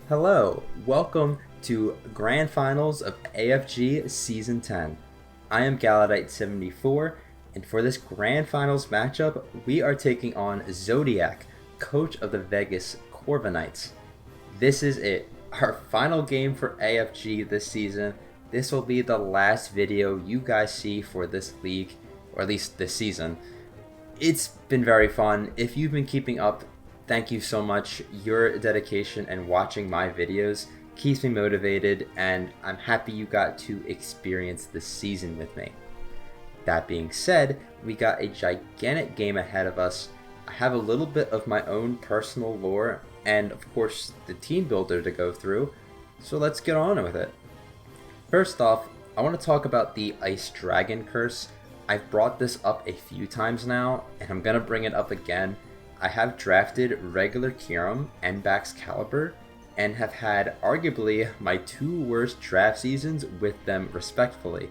Hello, welcome to Grand Finals of AFG Season 10. I am Galladite 74, and for this Grand Finals matchup, we are taking on Zodiac, coach of the Vegas Corviknights. This is it, our final game for AFG this season. This will be the last video you guys see for this league, or at least this season. It's been very fun. If you've been keeping up, thank you so much. Your dedication and watching my videos keeps me motivated, and I'm happy you got to experience this season with me. That being said, we got a gigantic game ahead of us. I have a little bit of my own personal lore and of course the team builder to go through, so let's get on with it. First off, I want to talk about the Ice Dragon curse. I've brought this up a few times now, and I'm going to bring it up again. I have drafted regular Kyurem and Excalibur, and have had arguably my two worst draft seasons with them respectively.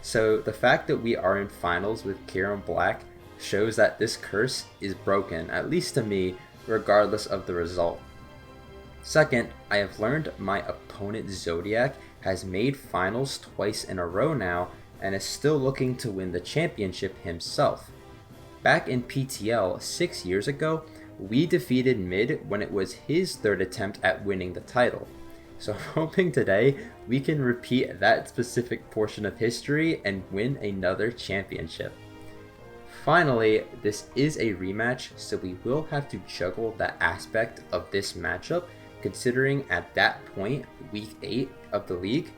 So the fact that we are in finals with Kyurem-Black shows that this curse is broken, at least to me, regardless of the result. Second, I have learned my opponent Zodiac has made finals twice in a row now, and is still looking to win the championship himself. Back in PTL 6 years ago, we defeated Mid when it was his third attempt at winning the title. So I'm hoping today we can repeat that specific portion of history and win another championship. Finally, this is a rematch, so we will have to juggle that aspect of this matchup, considering at that point, week 8 of the league,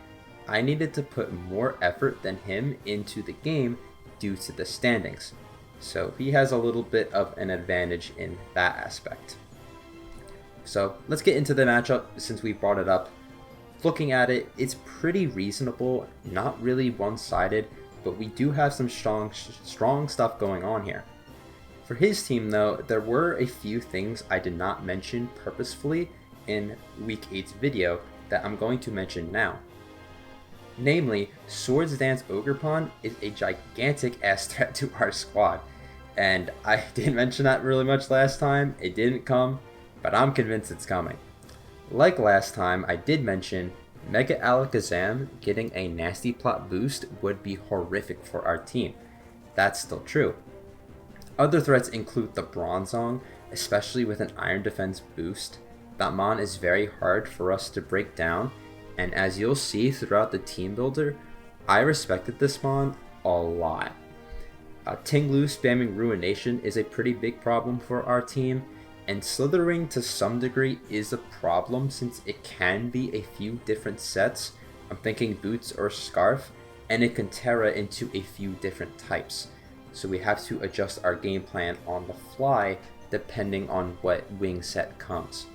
I needed to put more effort than him into the game due to the standings. So he has a little bit of an advantage in that aspect. So let's get into the matchup since we brought it up. Looking at it, it's pretty reasonable, not really one-sided, but we do have some strong stuff going on here. For his team though, there were a few things I did not mention purposefully in week 8's video that I'm going to mention now. Namely, Swords Dance Ogerpon is a gigantic ass threat to our squad, and I didn't mention that really much last time. It didn't come, but I'm convinced it's coming. Like last time, I did mention Mega Alakazam getting a nasty plot boost would be horrific for our team. That's still true. Other threats include the Bronzong, especially with an Iron Defense boost. That mon is very hard for us to break down, and as you'll see throughout the team builder, I respected this mon a lot. Tinglu spamming Ruination is a pretty big problem for our team, and Slithering to some degree is a problem since it can be a few different sets. I'm thinking Boots or Scarf, and it can Terra into a few different types. So we have to adjust our game plan on the fly depending on what wing set comes.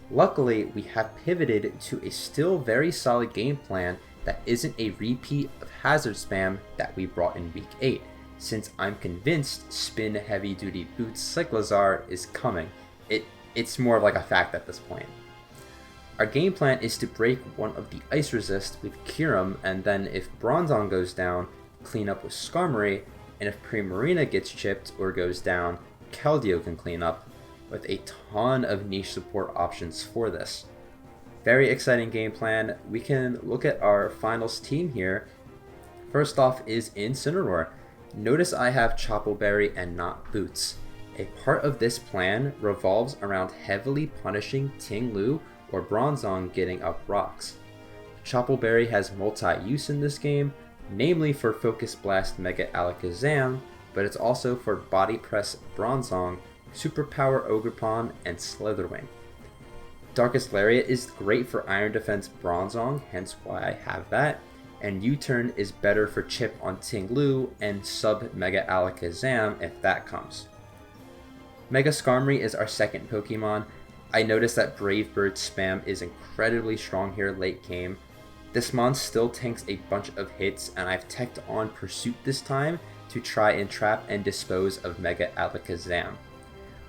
Luckily, we have pivoted to a still very solid game plan that isn't a repeat of Hazard Spam that we brought in week 8, since I'm convinced Spin Heavy Duty Boots Cyclizar is coming. It's more of like a fact at this point. Our game plan is to break one of the Ice Resist with Kyurem, and then if Bronzong goes down, clean up with Skarmory, and if Primarina gets chipped or goes down, Keldeo can clean up, with a ton of niche support options for this. Very exciting game plan. We can look at our finals team here. First off is Incineroar. Notice I have Choppleberry and not Boots. A part of this plan revolves around heavily punishing Tinglu or Bronzong getting up rocks. Choppleberry has multi-use in this game, namely for Focus Blast Mega Alakazam, but it's also for Body Press Bronzong, Superpower Ogerpon, and Slitherwing. Darkest Lariat is great for Iron Defense Bronzong, hence why I have that, and U-Turn is better for chip on Tinglu and sub Mega Alakazam if that comes. Mega Skarmory is our second Pokemon. I noticed that Brave Bird spam is incredibly strong here late game. This mon still tanks a bunch of hits, and I've teched on Pursuit this time to try and trap and dispose of Mega Alakazam.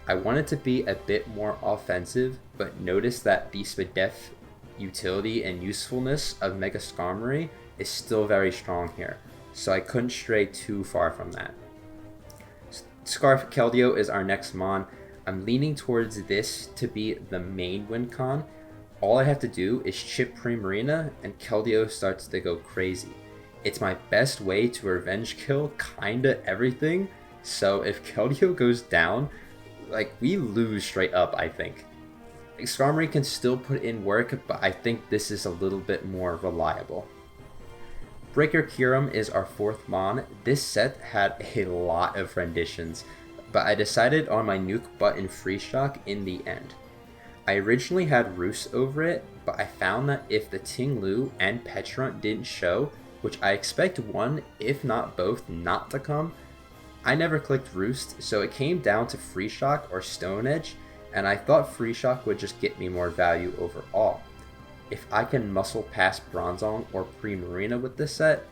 I wanted to be a bit more offensive, but noticed that the Spadef utility and usefulness of Mega Skarmory is still very strong here, so I couldn't stray too far from that. Scarf Keldeo is our next mon. I'm leaning towards this to be the main win con. All I have to do is chip Primarina and Keldeo starts to go crazy. It's my best way to revenge kill kinda everything, so if Keldeo goes down, like, we lose straight up, I think. Skarmory can still put in work, but I think this is a little bit more reliable. Breaker Kyurem is our 4th Mon. This set had a lot of renditions, but I decided on my nuke button free shock in the end. I originally had Roost over it, but I found that if the Ting-Lu and Petulant didn't show, which I expect one, if not both, not to come, I never clicked Roost, so it came down to Free Shock or Stone Edge, and I thought Free Shock would just get me more value overall. If I can muscle past Bronzong or Primarina with this set,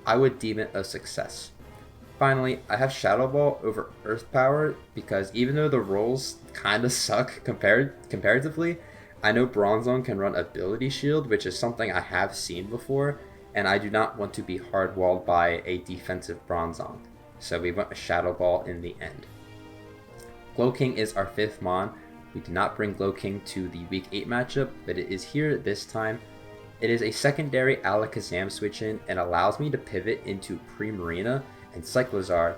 I would deem it a success. Finally, I have Shadow Ball over Earth Power because even though the rolls kinda suck comparatively, I know Bronzong can run Ability Shield, which is something I have seen before, and I do not want to be hard-walled by a defensive Bronzong. So we went with Shadow Ball in the end. Glow King is our 5th Mon. We did not bring Glow King to the Week 8 matchup, but it is here this time. It is a secondary Alakazam switch-in and allows me to pivot into Primarina and Cyclozar.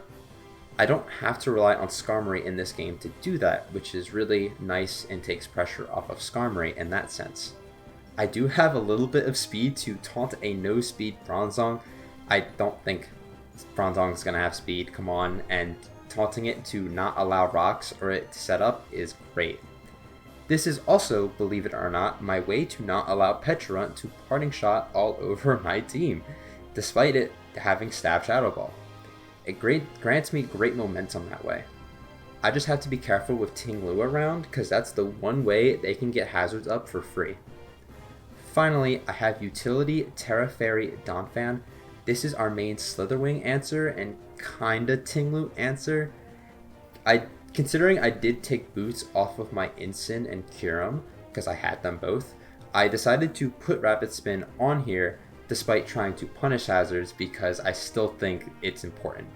I don't have to rely on Skarmory in this game to do that, which is really nice and takes pressure off of Skarmory in that sense. I do have a little bit of speed to taunt a no-speed Bronzong. I don't think Bronzong is going to have speed, come on, and taunting it to not allow rocks or it to set up is great. This is also, believe it or not, my way to not allow Petulant to parting shot all over my team, despite it having Stab Shadow Ball. It grants me great momentum that way. I just have to be careful with Ting-Lu around, because that's the one way they can get hazards up for free. Finally, I have Utility Terra Fairy Donphan. This is our main Slitherwing answer and kinda Ting-Lu answer. Considering I did take boots off of my Incin and Kyurem, because I had them both, I decided to put Rapid Spin on here despite trying to punish hazards because I still think it's important.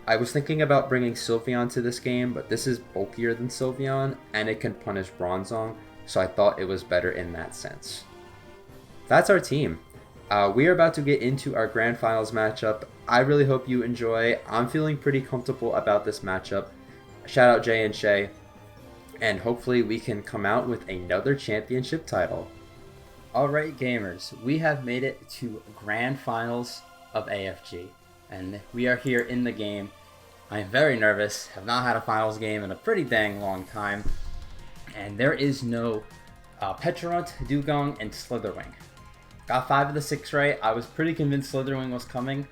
I was thinking about bringing Sylveon to this game, but this is bulkier than Sylveon and it can punish Bronzong, so I thought it was better in that sense. That's our team. We are about to get into our Grand Finals matchup. I really hope you enjoy. I'm feeling pretty comfortable about this matchup. Shout out Jay and Shay, and hopefully we can come out with another championship title. Alright gamers, we have made it to Grand Finals of AFG, and we are here in the game. I am very nervous, have not had a finals game in a pretty dang long time, and there is no Petulant, Dugong, and Slitherwing. Got 5 of the 6 right. I was pretty convinced Slitherwing was coming.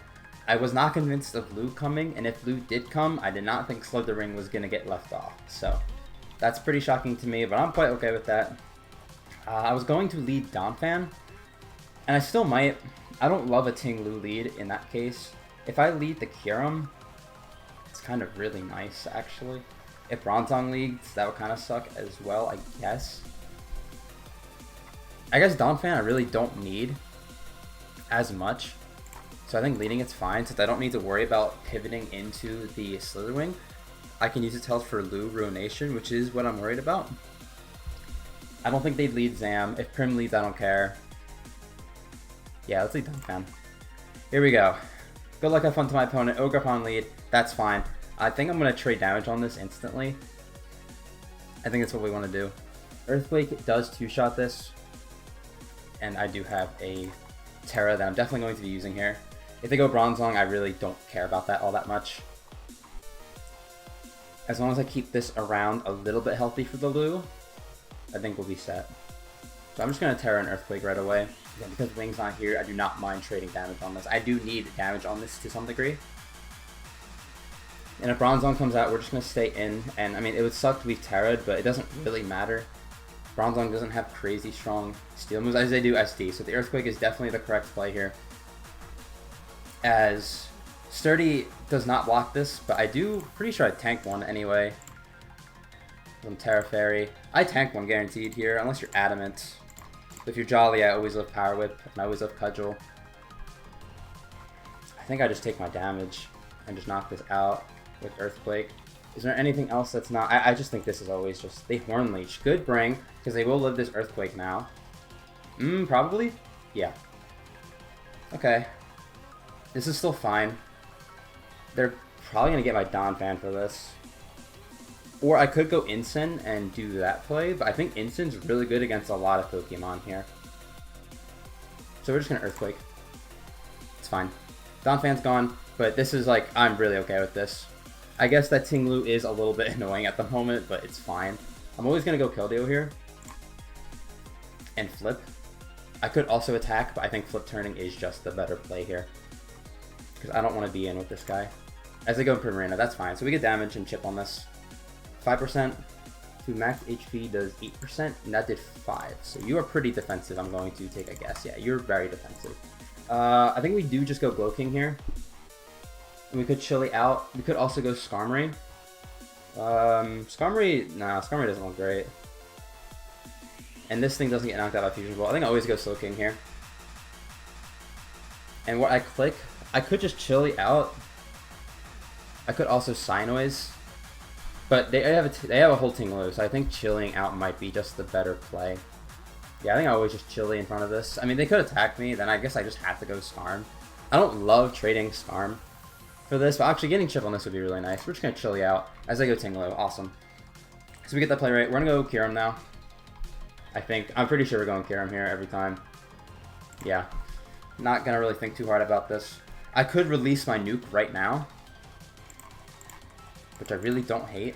I was not convinced of Lou coming, and if Lou did come, I did not think Slitherwing was going to get left off. So that's pretty shocking to me, but I'm quite okay with that. I was going to lead Donphan, and I still might. I don't love a Ting-Lu lead in that case. If I lead the Kyurem, it's kind of really nice, actually. If Bronzong leads, that would kind of suck as well, I guess. I guess Donphan I really don't need as much. So I think leading it's fine, since I don't need to worry about pivoting into the Slitherwing. I can use its health for Lou Ruination, which is what I'm worried about. I don't think they'd lead Zam. If Prim leads, I don't care. Yeah, let's lead Donphan. Here we go. Good luck, have fun to my opponent. Ogrepon lead. That's fine. I think I'm going to trade damage on this instantly. I think that's what we want to do. Earthquake does 2-shot this. And I do have a Terra that I'm definitely going to be using here. If they go Bronzong, I really don't care about that all that much. As long as I keep this around a little bit healthy for the Lou, I think we'll be set. So I'm just going to Terra and Earthquake right away. Again, because Wing's not here, I do not mind trading damage on this. I do need damage on this to some degree. And if Bronzong comes out, we're just going to stay in. And I mean, it would suck to be Terra'd, but it doesn't really matter. Bronzong doesn't have crazy strong steel moves as they do SD, so the Earthquake is definitely the correct play here. As Sturdy does not block this, but I do, pretty sure I tank one anyway. Some Terra Fairy. I tank one guaranteed here, unless you're Adamant. If you're Jolly, I always love Power Whip, and I always love Cudgel. I think I just take my damage and just knock this out with Earthquake. Is there anything else that's not? I just think this is always just... They Horn Leech. Good bring, because they will live this Earthquake now. Probably? Yeah. Okay. This is still fine. They're probably going to get my Donphan for this. Or I could go Incin and do that play, but I think Incin's really good against a lot of Pokemon here. So we're just going to Earthquake. It's fine. Donphan's gone, but this is like, I'm really okay with this. I guess that Tinglu is a little bit annoying at the moment, but it's fine. I'm always going to go Keldeo here. And flip. I could also attack, but I think flip turning is just the better play here. Because I don't want to be in with this guy. As I go Primarina, that's fine. So we get damage and chip on this. 5% to max HP does 8%, and that did 5. So you are pretty defensive, I'm going to take a guess. Yeah, you're very defensive. I think we do just go Gloking here. And we could Chili out. We could also go Skarmory. Skarmory doesn't look great. And this thing doesn't get knocked out by Fusion Ball. I think I always go Slowking here. And what I click, I could just Chili out. I could also Psynoise. But they have a whole Tinglu, so I think chilling out might be just the better play. Yeah, I think I always just Chili in front of this. I mean, they could attack me, then I guess I just have to go Skarm. I don't love trading Skarm for this, but actually getting chip on this would be really nice. We're just going to Chili out as I go Tinglu. Awesome. So we get that play right. We're going to go Kyurem now. I think. I'm pretty sure we're going Kyurem here every time. Yeah. Not going to really think too hard about this. I could release my Nuke right now, which I really don't hate.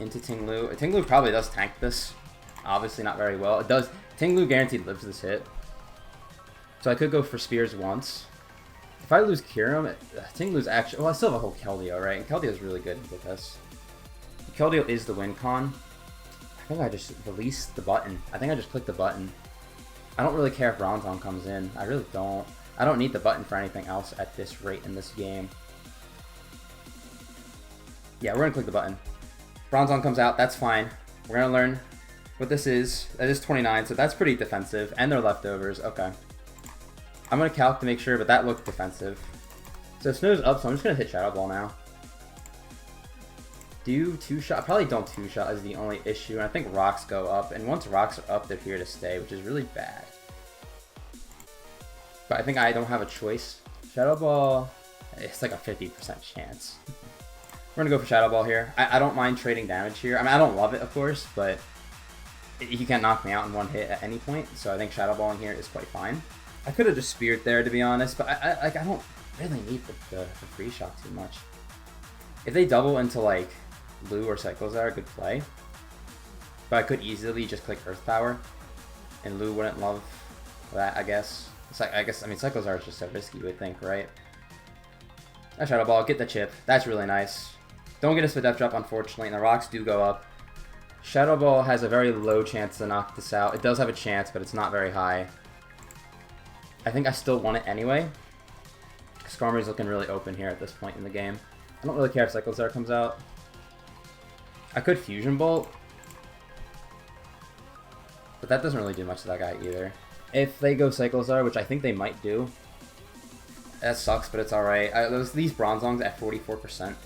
Into Tinglu. Tinglu probably does tank this. Obviously not very well. It does. Tinglu guaranteed lives this hit. So I could go for Spears once. If I lose Kyurem, Tinglu's actually... Well, I still have a whole Keldeo, right? And Keldeo's really good with this. Keldeo is the win con. I think I just released the button. I think I just clicked the button. I don't really care if Bronzong comes in. I really don't. I don't need the button for anything else at this rate in this game. Yeah, we're going to click the button. Bronzong comes out. That's fine. We're going to learn what this is. That is 29, so that's pretty defensive. And they're leftovers. Okay. I'm going to calc to make sure, but that looked defensive. So Snow's up, so I'm just going to hit Shadow Ball now. Do two-shot? I probably don't two-shot is the only issue. And I think Rocks go up. And once Rocks are up, they're here to stay, which is really bad. But I think I don't have a choice. Shadow Ball, it's like a 50% chance. We're going to go for Shadow Ball here. I don't mind trading damage here. I mean, I don't love it, of course, but he can't knock me out in one hit at any point. So I think Shadow Balling here is quite fine. I could have just Speared there, to be honest, but I don't really need the free shot too much. If they double into, like, Lou or Cyclozar, good play. But I could easily just click Earth Power, and Lou wouldn't love that, I guess. It's like, I mean, Cyclozar is just so risky, you would think, right? A Shadow Ball, get the chip. That's really nice. Don't get a Spadef Drop, unfortunately, and the rocks do go up. Shadow Ball has a very low chance to knock this out. It does have a chance, but it's not very high. I think I still want it anyway. Skarmory's looking really open here at this point in the game. I don't really care if Cyclozar comes out. I could Fusion Bolt, but that doesn't really do much to that guy either. If they go Cyclozar, which I think they might do, that sucks, but it's alright. These Bronzongs at 44%.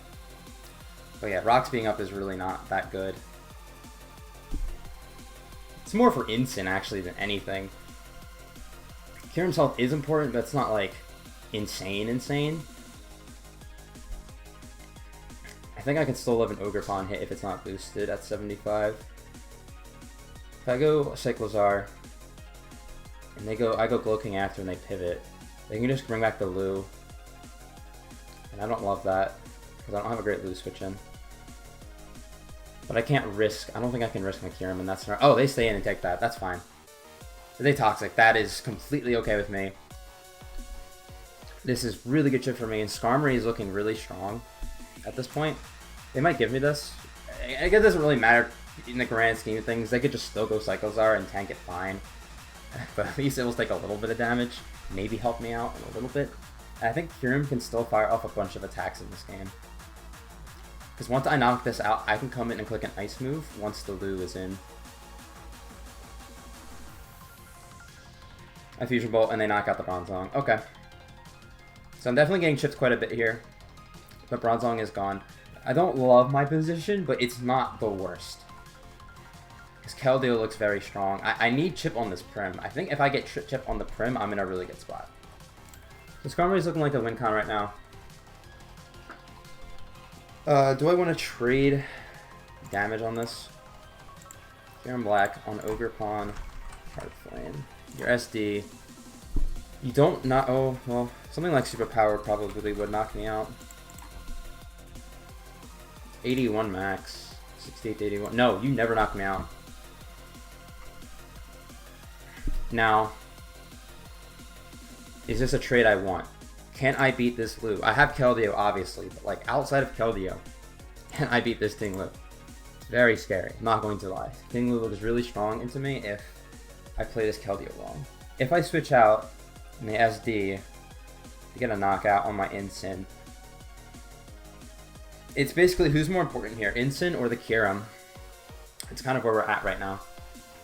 But yeah, Rocks being up is really not that good. It's more for Incin, actually, than anything. Kyurem's health is important, but it's not, like, insane. I think I can still live an Ogerpon hit if it's not boosted at 75. If I go Cyclozar, and I go Gloking after and they pivot, they can just bring back the Lou. And I don't love that, because I don't have a great Lou switch in. But I can't risk, I don't think I can risk my Kyurem in that scenario. Oh, they stay in and take that, that's fine. If they Toxic, that is completely okay with me. This is really good chip for me, and Skarmory is looking really strong at this point. They might give me this. I guess it doesn't really matter in the grand scheme of things. They could just still go Cyclozar and tank it fine. But at least it will take a little bit of damage. Maybe help me out a little bit. And I think Kyurem can still fire off a bunch of attacks in this game. Because once I knock this out, I can come in and click an Ice move once the Lou is in. I Fusion Bolt and they knock out the Bronzong. Okay. So I'm definitely getting chipped quite a bit here. But Bronzong is gone. I don't love my position, but it's not the worst. Because Keldeo looks very strong. I need chip on this Prim. I think if I get chip on the Prim, I'm in a really good spot. So Skarmory's looking like a win con right now. Do I want to trade damage on this? Kyurem-Black on Ogre Pawn. Heart Flame. Your SD. You don't not. Oh, well, something like Superpower probably would knock me out. 81 max. 68 to 81. No, you never knock me out. Now, is this a trade I want? Can I beat this Lu? I have Keldeo, obviously, but like outside of Keldeo, can I beat this Ting Lu? Very scary, I'm not going to lie. Ting Lu looks really strong into me if I play this Keldeo wrong. If I switch out in the SD to get a knockout on my Incin, it's basically who's more important here, Incin or the Kyurem? It's kind of where we're at right now.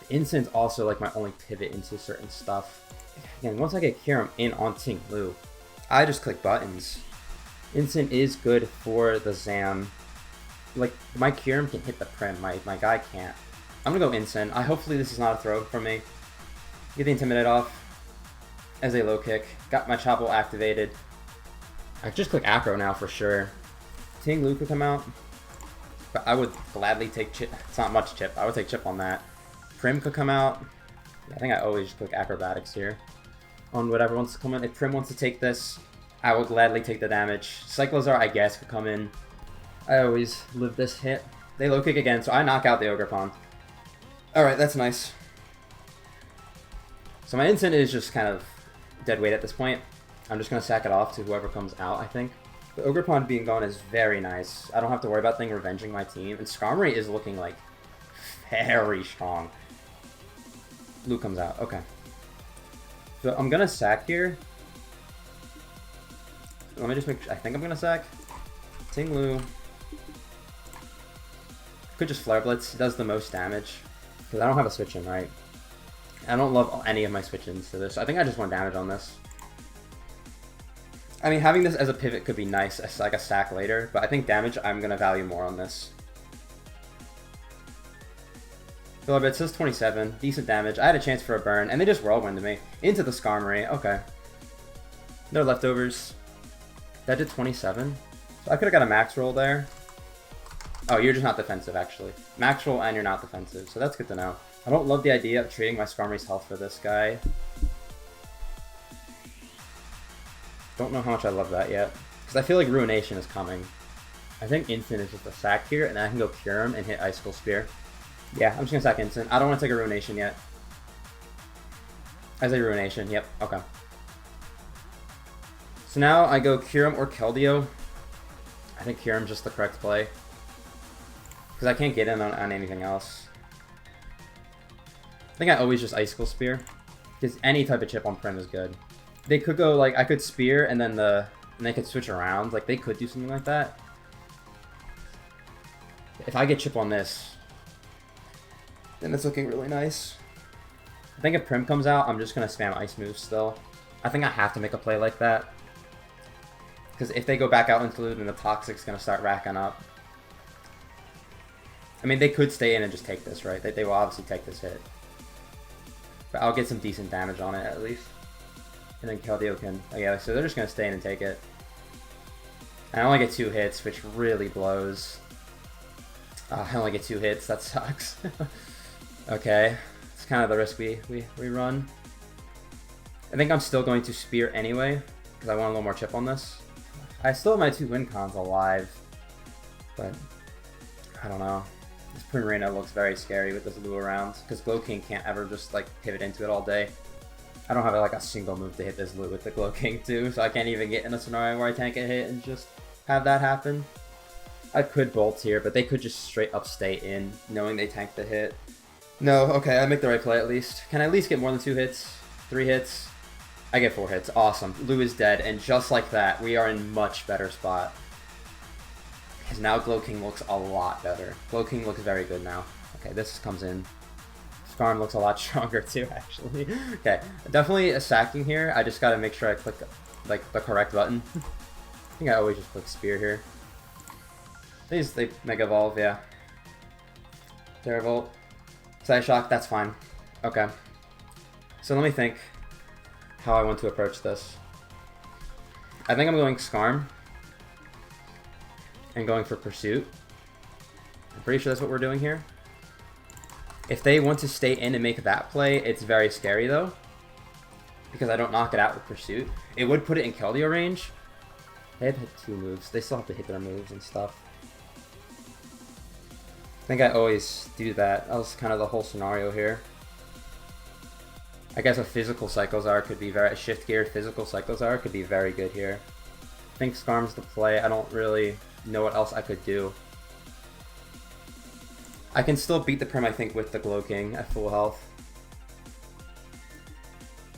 The Incin's also like my only pivot into certain stuff. Again, once I get Kyurem in on Ting Lu, I just click buttons. Incin is good for the Zam. Like, my Kyurem can hit the Prim, my guy can't. I'm gonna go Incin. Hopefully this is not a throw from me. Get the Intimidate off as a low kick. Got my Chopple activated. I just click Acro now for sure. Ting Lu could come out, but I would gladly take chip. It's not much chip. I would take chip on that. Prim could come out. I think I always just click Acrobatics here on whatever wants to come in. If Prim wants to take this, I will gladly take the damage. Cyclozar, I guess, could come in. I always live this hit. They low kick again, so I knock out the Ogre Pawn. Alright, that's nice. So my Incin is just kind of dead weight at this point. I'm just going to sack it off to whoever comes out, I think. The Ogre Pawn being gone is very nice. I don't have to worry about things revenging my team. And Skarmory is looking like very strong. Lu comes out. Okay. So I'm going to sack here. Let me just make sure. I think I'm going to sack. Ting Lu. Could just Flare Blitz. It does the most damage. Because I don't have a switch in, right? I don't love any of my switch-ins to this. I think I just want damage on this. I mean, having this as a pivot could be nice as like a sack later, but I think damage I'm going to value more on this. Filler Bit says 27. Decent damage. I had a chance for a burn, and they just whirlwinded me into the Skarmory. Okay. They're leftovers. That did 27. So I could have got a max roll there. Oh, you're just not defensive, actually. Max roll and you're not defensive, so that's good to know. I don't love the idea of trading my Skarmory's health for this guy. Don't know how much I love that yet. Because I feel like Ruination is coming. I think Incin is just a sack here, and then I can go Kyurem and hit Icicle Spear. Yeah, I'm just going to sack Incin. I don't want to take a Ruination yet. As a Ruination, yep, okay. So now I go Kyurem or Keldeo. I think Kyurem's just the correct play. Because I can't get in on anything else. I think I always just Icicle Spear. Because any type of chip on Prim is good. They could go, like, I could Spear and then they could switch around. Like, they could do something like that. If I get chip on this, then it's looking really nice. I think if Prim comes out, I'm just going to spam Ice moves still. I think I have to make a play like that. Because if they go back out into loot, then the Toxic's going to start racking up. I mean, they could stay in and just take this, right? They will obviously take this hit. But I'll get some decent damage on it, at least. And then Keldeo can... Oh yeah, so they're just going to stay in and take it. And I only get 2 hits, which really blows. I only get 2 hits, that sucks. Okay, it's kind of the risk we run. I think I'm still going to Spear anyway, because I want a little more chip on this. I still have my 2 win cons alive, but I don't know. This Primarina looks very scary with this Lu around, because Glowking can't ever just like pivot into it all day. I don't have like a single move to hit this Lu with the Glowking too, so I can't even get in a scenario where I tank a hit and just have that happen. I could Bolt here, but they could just straight up stay in, knowing they tanked the hit. No, okay, I make the right play at least. Can I at least get more than 2 hits? 3 hits? I get 4 hits. Awesome. Lu is dead, and just like that, we are in much better spot. Because now Glowking looks a lot better. Glowking looks very good now. Okay, this comes in. Skarm looks a lot stronger too, actually. Okay, definitely a sacking here. I just gotta make sure I click like the correct button. I think I always just click Spear here. They Mega Evolve, yeah. Therabolt. Side Shock, that's fine. Okay. So let me think how I want to approach this. I think I'm going Skarm. And going for Pursuit. I'm pretty sure that's what we're doing here. If they want to stay in and make that play, it's very scary though. Because I don't knock it out with Pursuit. It would put it in Keldeo range. They had 2 moves. They still have to hit their moves and stuff. I think I always do that. That was kind of the whole scenario here. I guess a physical Cyclozar could be very... Shift geared physical Cyclozar could be very good here. I think Skarm's the play. I don't really know what else I could do. I can still beat the Prim, I think, with the Glow King at full health.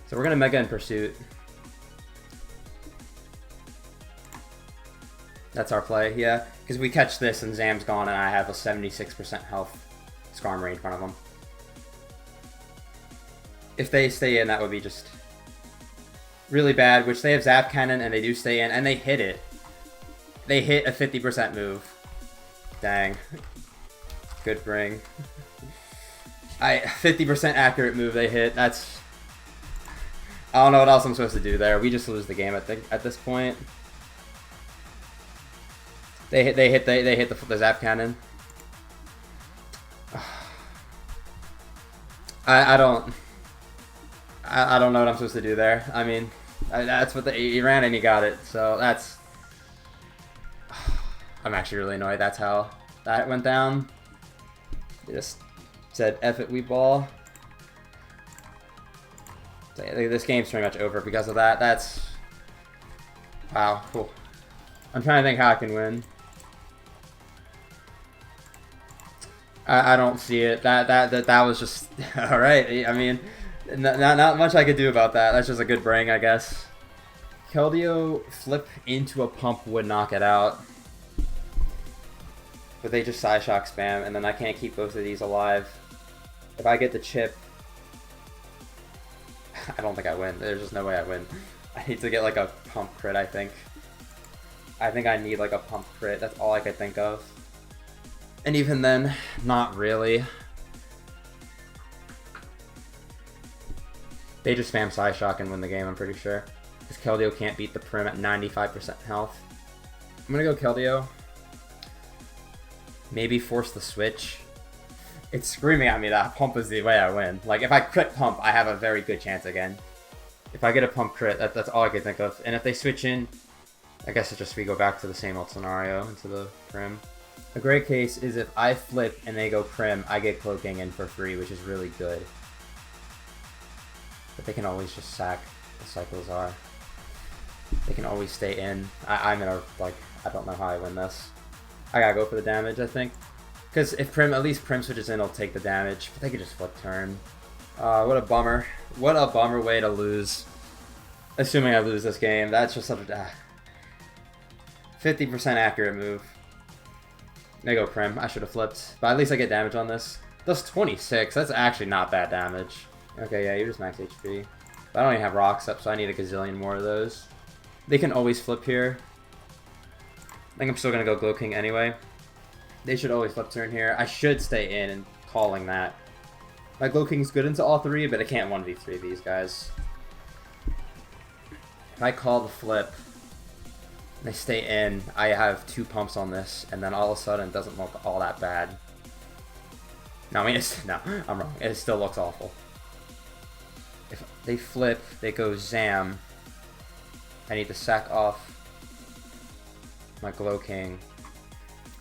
So we're going to Mega in Pursuit. That's our play, yeah. Because we catch this and Zam's gone and I have a 76% health Skarm right in front of him. If they stay in, that would be just really bad, which they have Zap Cannon and they do stay in, and they hit it. They hit a 50% move. Dang. Good bring. 50% accurate move they hit. That's... I don't know what else I'm supposed to do there. We just lose the game at this point. They hit the Zap Cannon. I don't know what I'm supposed to do there. I mean, that's what he ran and he got it. So that's... I'm actually really annoyed. That's how that went down. They just said, F it, we ball. So, this game's pretty much over because of that. That's... Wow, cool. I'm trying to think how I can win. I don't see it. That was just... Alright, I mean... Not much I could do about that. That's just a good bring, I guess. Keldeo flip into a pump would knock it out. But they just Side Shock spam, and then I can't keep both of these alive. If I get the chip... I don't think I win. There's just no way I win. I need to get like a pump crit, I think. I think I need like a pump crit. That's all I could think of. And even then, not really. They just spam Psyshock and win the game, I'm pretty sure. Because Keldeo can't beat the Prim at 95% health. I'm gonna go Keldeo. Maybe force the switch. It's screaming at me that pump is the way I win. Like, if I crit pump, I have a very good chance again. If I get a pump crit, that's all I can think of. And if they switch in, I guess it's just we go back to the same old scenario into the Prim. A great case is if I flip and they go Prim, I get Cloaking in for free, which is really good. But they can always just sack the Cyclozar. They can always stay in. I'm in a, like, I don't know how I win this. I gotta go for the damage, I think. Because if Prim, at least Prim switches in, I'll take the damage. But they could just flip turn. What a bummer. What a bummer way to lose. Assuming I lose this game. That's just such a... 50% accurate move. There you go, Prim. I should have flipped. But at least I get damage on this. That's 26. That's actually not bad damage. Okay, yeah, you're just max HP. But I don't even have rocks up, so I need a gazillion more of those. They can always flip here. I think I'm still going to go Glow King anyway. They should always flip turn here. I should stay in and calling that. My Glow King's good into all three, but it can't 1v3 these guys. If I call the flip, and they stay in, I have 2 pumps on this, and then all of a sudden it doesn't look all that bad. No, I mean, no, I'm wrong. It still looks awful. If they flip, they go Zam. I need to sack off my Glow King.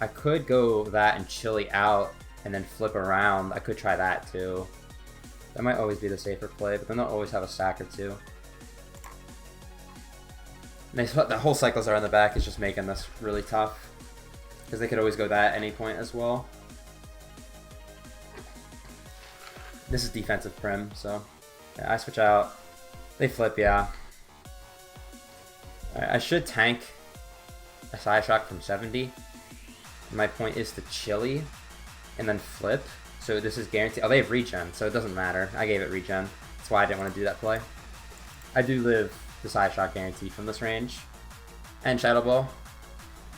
I could go that and Chili out and then flip around. I could try that too. That might always be the safer play, but then they'll always have a sack or two. And the whole Cyclozar in the back is just making this really tough. Because they could always go that at any point as well. This is defensive Prim, so yeah, I switch out. They flip, yeah. Alright, I should tank a Side Shock from 70. And my point is to Chili and then flip. So this is guaranteed. Oh, they have regen, so it doesn't matter. I gave it regen. That's why I didn't want to do that play. I do live the Side Shock guarantee from this range. And Shadow Ball.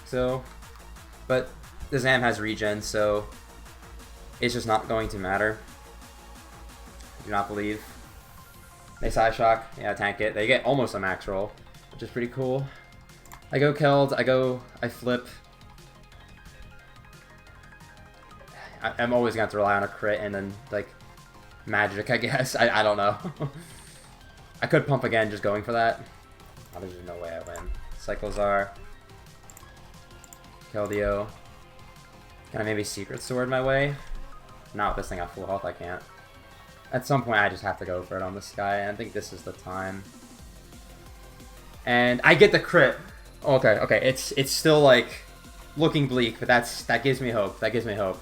So, but The Zam has regen, so it's just not going to matter. I do not believe. They side shock. Yeah, tank it. They get almost a max roll, which is pretty cool. I go Keld. I flip. I'm always going to have to rely on a crit and then, like, magic, I guess. I don't know. I could pump again just going for that. Oh, there's no way I win. Cycles are. Keldeo. Can I maybe Secret Sword my way? Not with this thing at full health, I can't. At some point, I just have to go for it on this guy, and I think this is the time. And I get the crit. Okay, okay, it's still, like, looking bleak, but that gives me hope. That gives me hope.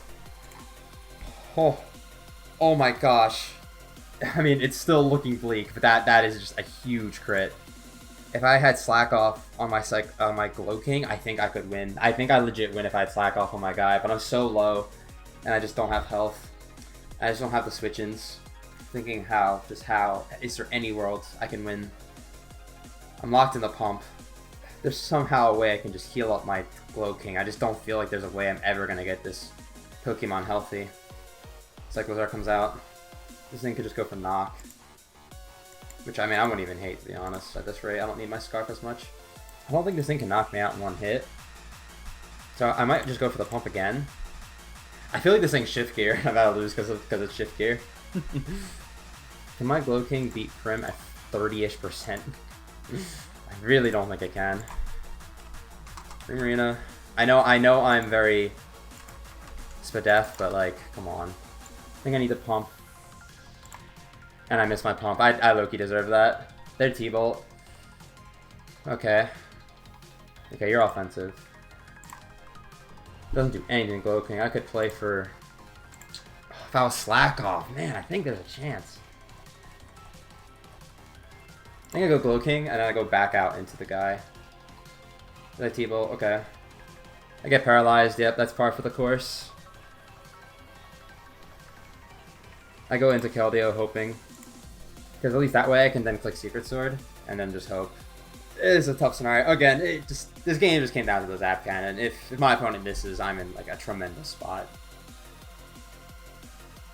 Oh my gosh. I mean, it's still looking bleak, but that is just a huge crit. If I had slack off on my Glow King, I think I could win. I think I legit win if I had slack off on my guy, but I'm so low, and I just don't have health. I just don't have the switch-ins. Thinking how is there any world I can win? I'm locked in the pump. There's somehow a way I can just heal up my Glow King. I just don't feel like there's a way I'm ever gonna get this Pokemon healthy. Cyclozar comes out. This thing could just go for knock. Which, I mean, I wouldn't even hate, to be honest, at this rate. I don't need my Scarf as much. I don't think this thing can knock me out in one hit. So I might just go for the pump again. I feel like this thing's shift gear. I'm about to lose because it's shift gear. Can my Glow King beat Prim at 30-ish%? I really don't think it can. Marina. I know I'm very spadef, but like, come on. I think I need to pump. And I missed my pump. I low-key deserve that. They're T-Bolt. Okay. Okay, you're offensive. Doesn't do anything, Glow King. I could play for... If I was slack off, man, I think there's a chance. I think I go Glow King, and then I go back out into the guy. The T-Bolt, okay. I get paralyzed, yep, that's par for the course. I go into Keldeo hoping. Because at least that way I can then click Secret Sword, and then just hope. It is a tough scenario. Again, this game just came down to the Zap Cannon. If my opponent misses, I'm in like a tremendous spot.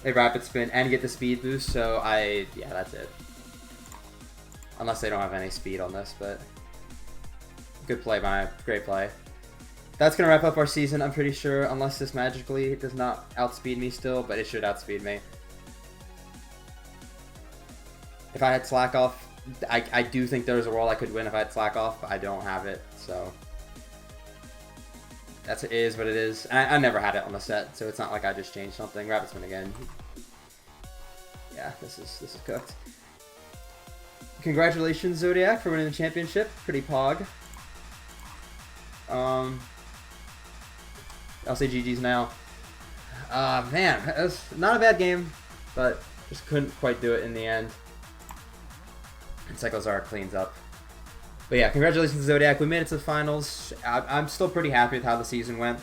They Rapid Spin and get the speed boost, so yeah, that's it. Unless they don't have any speed on this, but good play, great play. That's gonna wrap up our season, I'm pretty sure, unless this magically does not outspeed me still, but it should outspeed me. If I had slack off, I do think there's a world I could win if I had slack off, but I don't have it, so it is what it is. I never had it on the set, so it's not like I just changed something. Rapid Spin again. Yeah, this is cooked. Congratulations, Zodiac, for winning the championship. Pretty pog. I'll say GG's now. Man, it was not a bad game, but just couldn't quite do it in the end. And Cyclozar cleans up. But yeah, congratulations, Zodiac. We made it to the finals. I'm still pretty happy with how the season went.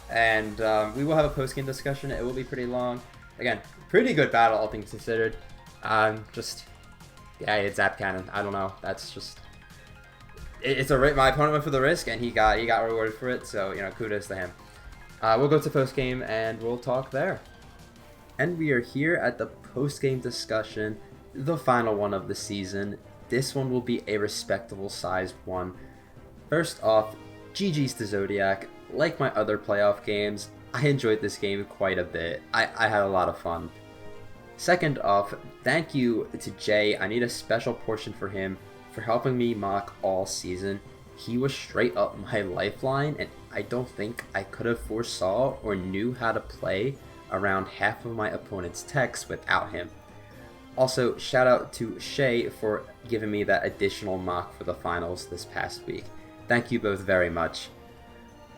And we will have a post-game discussion. It will be pretty long. Again, pretty good battle, all things considered. Yeah, it's Zap Cannon. I don't know. That's just... my opponent went for the risk, and he got rewarded for it. So, you know, kudos to him. We'll go to post-game, and we'll talk there. And we are here at the post-game discussion, the final one of the season. This one will be a respectable size one. First off, GG's to Zodiac. Like my other playoff games, I enjoyed this game quite a bit. I had a lot of fun. Second off, thank you to Jay. I need a special portion for him for helping me mock all season. He was straight up my lifeline, and I don't think I could have foresaw or knew how to play around half of my opponent's techs without him. Also, shout out to Shay for giving me that additional mock for the finals this past week. Thank you both very much.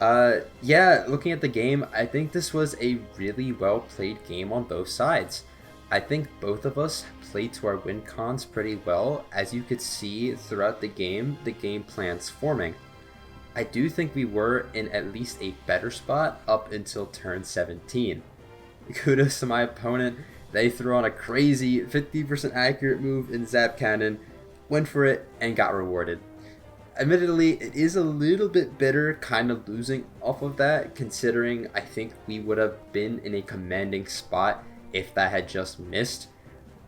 Yeah, looking at the game, I think this was a really well played game on both sides. I think both of us played to our win cons pretty well. As you could see throughout the game plan's forming. I do think we were in at least a better spot up until turn 17. Kudos to my opponent. They threw on a crazy 50% accurate move in Zap Cannon, went for it, and got rewarded. Admittedly, it is a little bit bitter kind of losing off of that, considering I think we would have been in a commanding spot if that had just missed.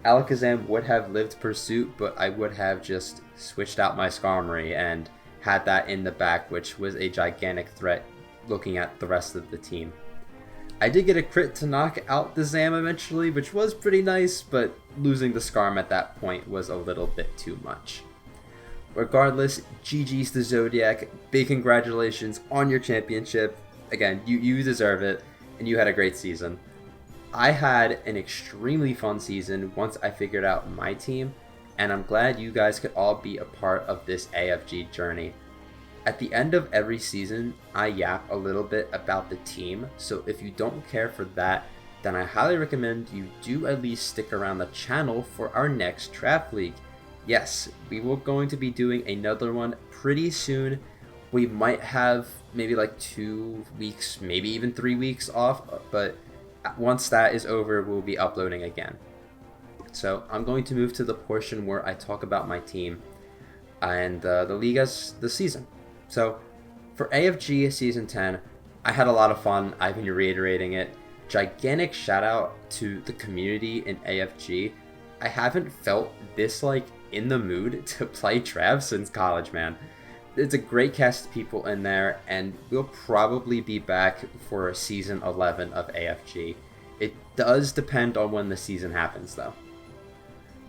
Alakazam would have lived pursuit, but I would have just switched out my Skarmory and had that in the back, which was a gigantic threat looking at the rest of the team. I did get a crit to knock out the Zam eventually, which was pretty nice, but losing the Skarm at that point was a little bit too much. Regardless, GG's to Zodiac. Big congratulations on your championship. Again, you deserve it, and you had a great season. I had an extremely fun season once I figured out my team, and I'm glad you guys could all be a part of this AFG journey. At the end of every season, I yap a little bit about the team, so if you don't care for that, then I highly recommend you do at least stick around the channel for our next Draft League. Yes, we will going to be doing another one pretty soon. We might have maybe like 2 weeks, maybe even 3 weeks off, but once that is over, we'll be uploading again. So I'm going to move to the portion where I talk about my team and the league as the season. So for AFG Season 10, I had a lot of fun. I've been reiterating it. Gigantic shout out to the community in AFG. I haven't felt this like in the mood to play Trav since college, man. It's a great cast of people in there, and we'll probably be back for Season 11 of AFG. It does depend on when the season happens, though.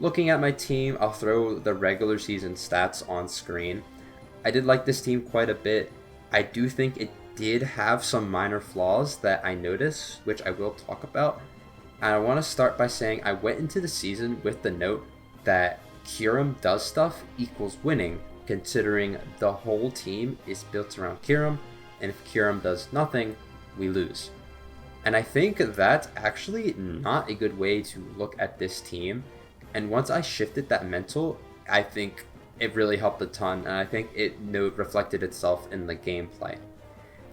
Looking at my team, I'll throw the regular season stats on screen. I did like this team quite a bit. I do think it did have some minor flaws that I noticed, which I will talk about. And I want to start by saying I went into the season with the note that Kyurem does stuff equals winning, considering the whole team is built around Kyurem, and if Kyurem does nothing, we lose. And I think that's actually not a good way to look at this team. And once I shifted that mental, I think it really helped a ton, and I think it reflected itself in the gameplay.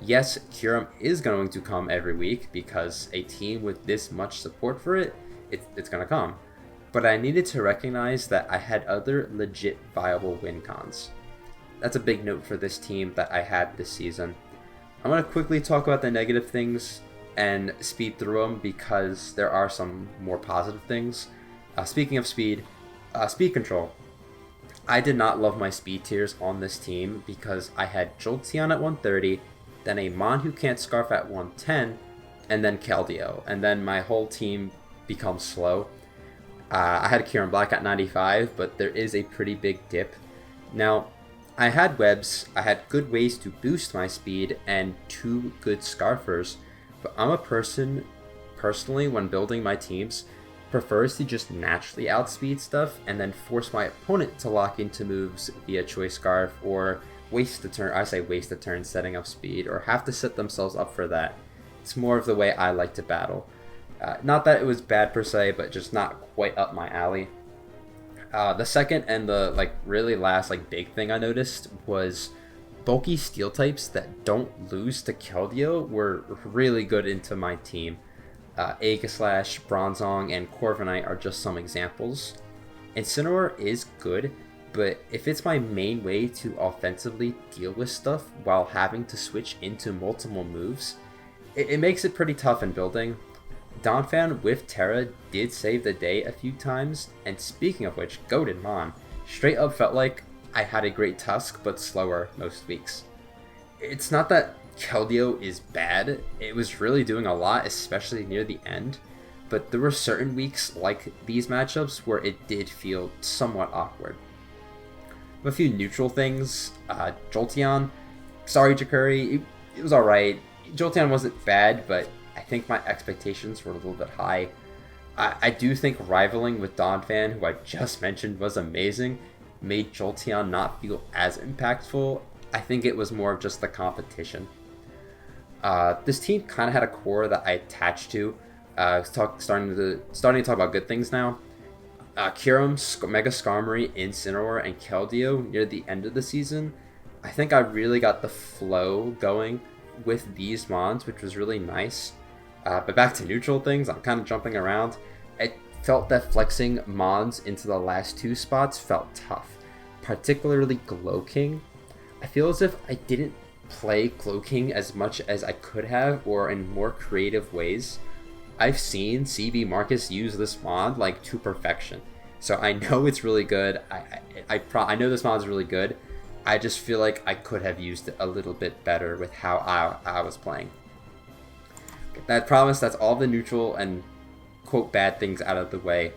Yes, Kyurem is going to come every week because a team with this much support for it's going to come. But I needed to recognize that I had other legit viable win cons. That's a big note for this team that I had this season. I'm going to quickly talk about the negative things and speed through them because there are some more positive things. Speaking of speed control. I did not love my speed tiers on this team because I had Jolteon at 130, then a Mon who can't Scarf at 110, and then Keldeo, and then my whole team becomes slow. I had Kyurem-Black at 95, but there is a pretty big dip. Now, I had webs, I had good ways to boost my speed, and 2 good Scarfers, but I'm a person, personally, when building my teams, prefers to just naturally outspeed stuff and then force my opponent to lock into moves via Choice Scarf or waste a turn setting up speed or have to set themselves up for that. It's more of the way I like to battle. Not that it was bad per se, but just not quite up my alley. The second and the really last big thing I noticed was bulky steel types that don't lose to Keldeo were really good into my team. Aegislash, Bronzong, and Corviknight are just some examples. Incineroar is good, but if it's my main way to offensively deal with stuff while having to switch into multiple moves, it makes it pretty tough in building. Donphan with Terra did save the day a few times, and speaking of which, goated Mon. Straight up felt like I had a great Tusk, but slower most weeks. It's not that Keldeo is bad, it was really doing a lot, especially near the end, but there were certain weeks like these matchups where it did feel somewhat awkward. A few neutral things, Jolteon, sorry Jakuri, it was alright. Jolteon wasn't bad, but I think my expectations were a little bit high. I do think rivaling with Donphan, who I just mentioned was amazing, made Jolteon not feel as impactful. I think it was more of just the competition. This team kind of had a core that I attached to. Starting to talk about good things now. Kyurem, Mega Skarmory, Incineroar, and Keldeo near the end of the season. I think I really got the flow going with these mons, which was really nice. But back to neutral things, I'm kind of jumping around. I felt that flexing mons into the last 2 spots felt tough, particularly Glow King. I feel as if I didn't play cloaking as much as I could have, or in more creative ways. I've seen CB Marcus use this mod like to perfection, so I know it's really good. I know this mod is really good. I just feel like I could have used it a little bit better with how I was playing. I promise that's all the neutral and quote bad things out of the way.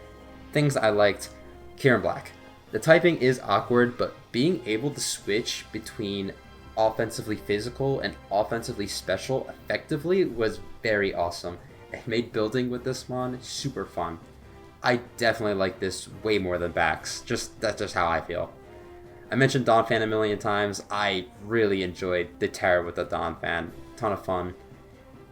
Things I liked: Kyurem-Black. The typing is awkward, but being able to switch between offensively physical and offensively special effectively was very awesome. It made building with this mod super fun. I definitely like this way more than Bax. That's just how I feel. I mentioned Dawn Fan a million times. I really enjoyed the Terror with the Dawn Fan. Ton of fun.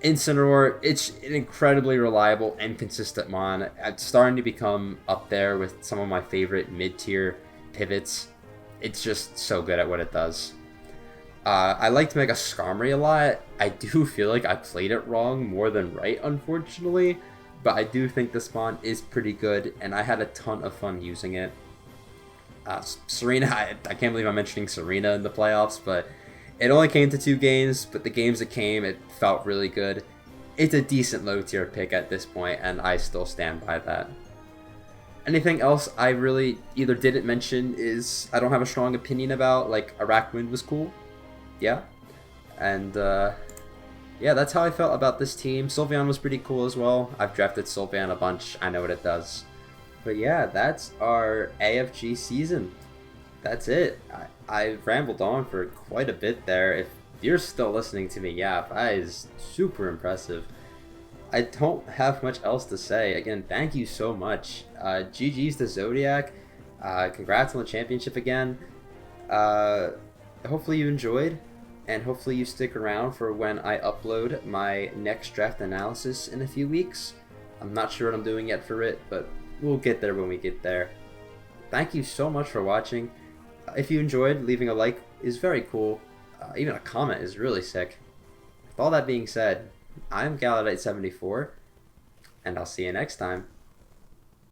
Incineroar, it's an incredibly reliable and consistent mon. It's starting to become up there with some of my favorite mid-tier pivots. It's just so good at what it does. I like to make a Skarmory a lot. I do feel like I played it wrong more than right, unfortunately. But I do think this mon is pretty good, and I had a ton of fun using it. Serena, I can't believe I'm mentioning Serena in the playoffs, but it only came to 2 games, but the games it came, it felt really good. It's a decent low tier pick at this point, and I still stand by that. Anything else I really either didn't mention is I don't have a strong opinion about, like Araquanid was cool. Yeah. And yeah, that's how I felt about this team. Sylveon was pretty cool as well. I've drafted Sylveon a bunch. I know what it does. But yeah, that's our AFG season. That's it. I rambled on for quite a bit there. If you're still listening to me, yeah, that is super impressive. I don't have much else to say. Again, thank you so much. GG's to Zodiac. Congrats on the championship again. Hopefully you enjoyed, and hopefully you stick around for when I upload my next draft analysis in a few weeks. I'm not sure what I'm doing yet for it, but we'll get there when we get there. Thank you so much for watching. If you enjoyed, leaving a like is very cool. Even a comment is really sick. With all that being said, I'm Galladite 74, and I'll see you next time.